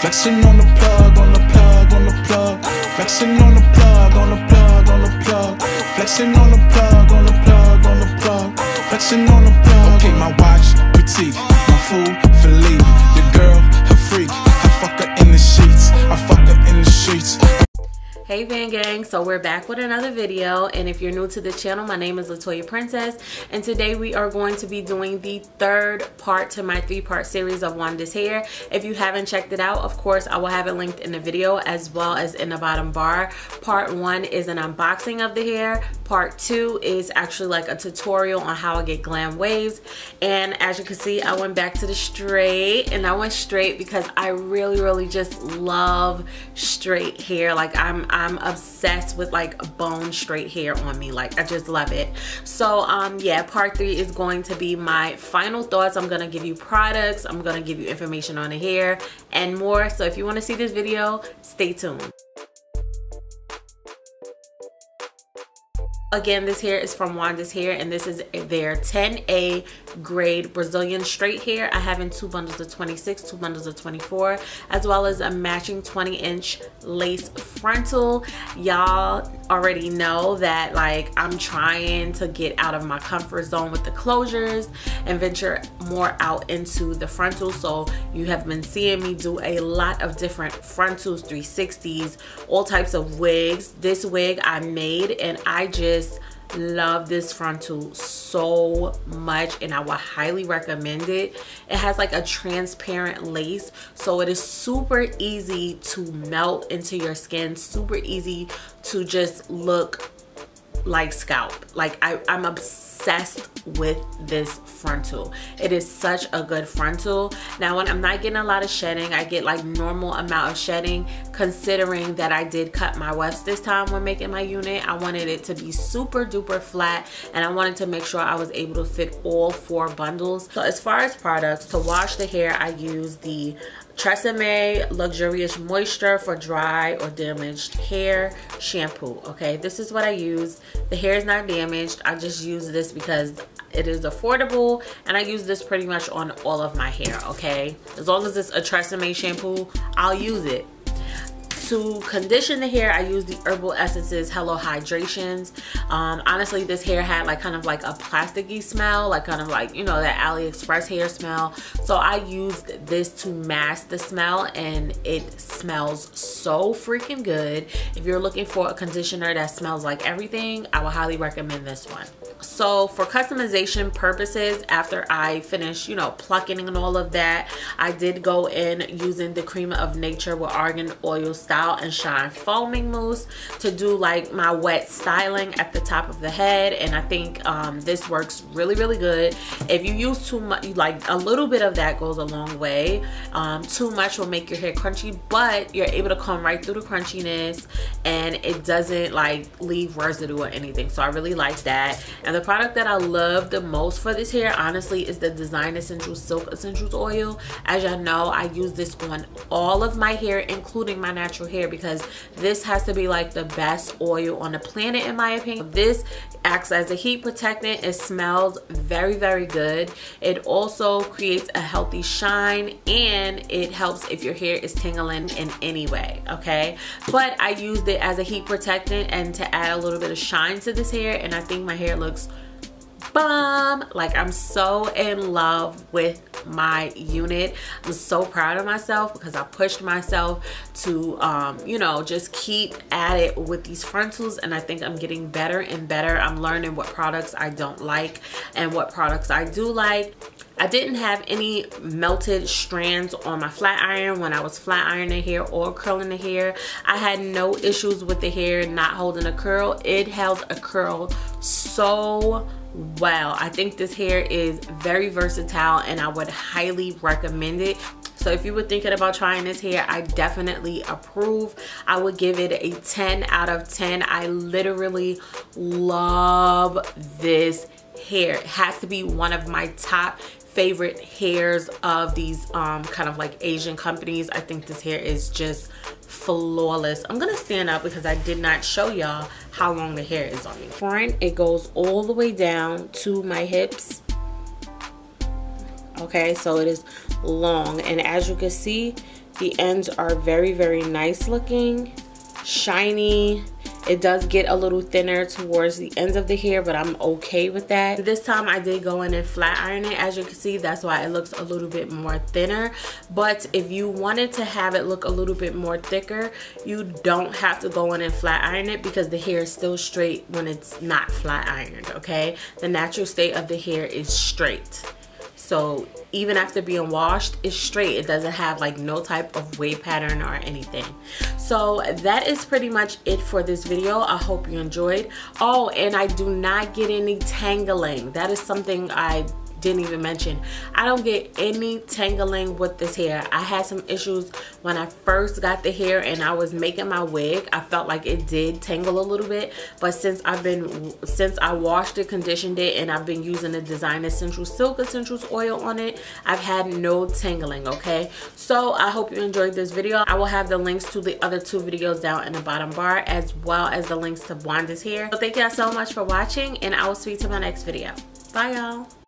Flexing on the plug, on the plug, on the plug. Flexing on the plug, on the plug, on the plug. Flexing on the plug, on the plug, on the plug. Flexing on the plug. Okay, my watch, petite. My food, Philippe. Your girl, her freak. I fuck her in the sheets. I fuck her in the streets. Hey VanGang, so we're back with another video, and if you're new to the channel, my name is Latoya Princess, and today we are going to be doing the third part to my 3-part series of Wondess Hair. If you haven't checked it out, of course I will have it linked in the video as well as in the bottom bar. Part 1 is an unboxing of the hair. Part 2 is actually like a tutorial on how I get glam waves, and as you can see, I went back to the straight, and I went straight because I really just love straight hair. Like I'm obsessed with like bone straight hair on me. Like I just love it. So yeah, part 3 is going to be my final thoughts. I'm gonna give you products, I'm gonna give you information on the hair and more. So if you want to see this video, stay tuned. Again, this hair is from Wondess Hair, and this is their 10A grade Brazilian straight hair. I have in 2 bundles of 26, 2 bundles of 24, as well as a matching 20-inch lace frontal. Y'all already know that like I'm trying to get out of my comfort zone with the closures and venture more out into the frontal. So you have been seeing me do a lot of different frontals, 360s, all types of wigs. This wig I made, and I just love this frontal so much, and I would highly recommend it. It has like a transparent lace, so it is super easy to melt into your skin, super easy to just look like scalp. Like I'm obsessed with this frontal. It is such a good frontal. Now when I'm not getting a lot of shedding, I get like normal amount of shedding, considering that I did cut my wefts this time when making my unit. I wanted it to be super duper flat, and I wanted to make sure I was able to fit all 4 bundles. So as far as products, to wash the hair, I use the Tresemme Luxurious Moisture for dry or damaged hair shampoo. Okay, this is what I use. The hair is not damaged. I just use this because it is affordable, and I use this pretty much on all of my hair. Okay, as long as it's a Tresemme shampoo, I'll use it. To condition the hair, I use the Herbal Essences Hello Hydrations. Honestly, this hair had like kind of like a plasticky smell, like kind of like, you know, that AliExpress hair smell. So I used this to mask the smell, and it smells so freaking good. If you're looking for a conditioner that smells like everything, I would highly recommend this one. So for customization purposes, after I finished, you know, plucking and all of that, I did go in using the Cream of Nature with Argan Oil Style and Shine Foaming Mousse to do like my wet styling at the top of the head, and I think this works really good. If you use too much, like a little bit of that goes a long way. Too much will make your hair crunchy, but you're able to comb right through the crunchiness, and it doesn't like leave residue or anything. So I really like that. And the product that I love the most for this hair, honestly, is the Design Essentials Silk Essentials Oil. As y'all know, I use this on all of my hair, including my natural hair, because this has to be like the best oil on the planet in my opinion. This acts as a heat protectant. It smells very good. It also creates a healthy shine, and it helps if your hair is tingling in any way. Okay, but I used it as a heat protectant and to add a little bit of shine to this hair, and I think my hair looks bomb. Like I'm so in love with my unit. I'm so proud of myself because I pushed myself to you know, just keep at it with these frontals, and I think I'm getting better and better. I'm learning what products I don't like and what products I do like. I didn't have any melted strands on my flat iron when I was flat ironing the hair or curling the hair. I had no issues with the hair not holding a curl. It held a curl so well. I think this hair is very versatile, and I would highly recommend it. So if you were thinking about trying this hair, I definitely approve. I would give it a 10 out of 10. I literally love this hair. It has to be one of my top favorite hairs of these kind of like Asian companies. I think this hair is just flawless. I'm gonna stand up because I did not show y'all how long the hair is on me. Front, it goes all the way down to my hips. okay? So it is long, and as you can see, the ends are very, very nice looking, shiny. It does get a little thinner towards the ends of the hair, but I'm okay with that. This time I did go in and flat iron it. As you can see, that's why it looks a little bit more thinner. But if you wanted to have it look a little bit more thicker, you don't have to go in and flat iron it, because the hair is still straight when it's not flat ironed, okay? The natural state of the hair is straight. So even after being washed, it's straight. It doesn't have like no type of wave pattern or anything. So that is pretty much it for this video. I hope you enjoyed. Oh, and I do not get any tangling. That is something I didn't even mention. I don't get any tangling with this hair. I had some issues when I first got the hair and I was making my wig. I felt like it did tangle a little bit, but since I washed it, conditioned it, and I've been using the Design Essential Silk Essentials oil on it, I've had no tangling, okay? So I hope you enjoyed this video. I will have the links to the other 2 videos down in the bottom bar, as well as the links to Wondess Hair. So thank y'all so much for watching, and I will see you to my next video. Bye, y'all.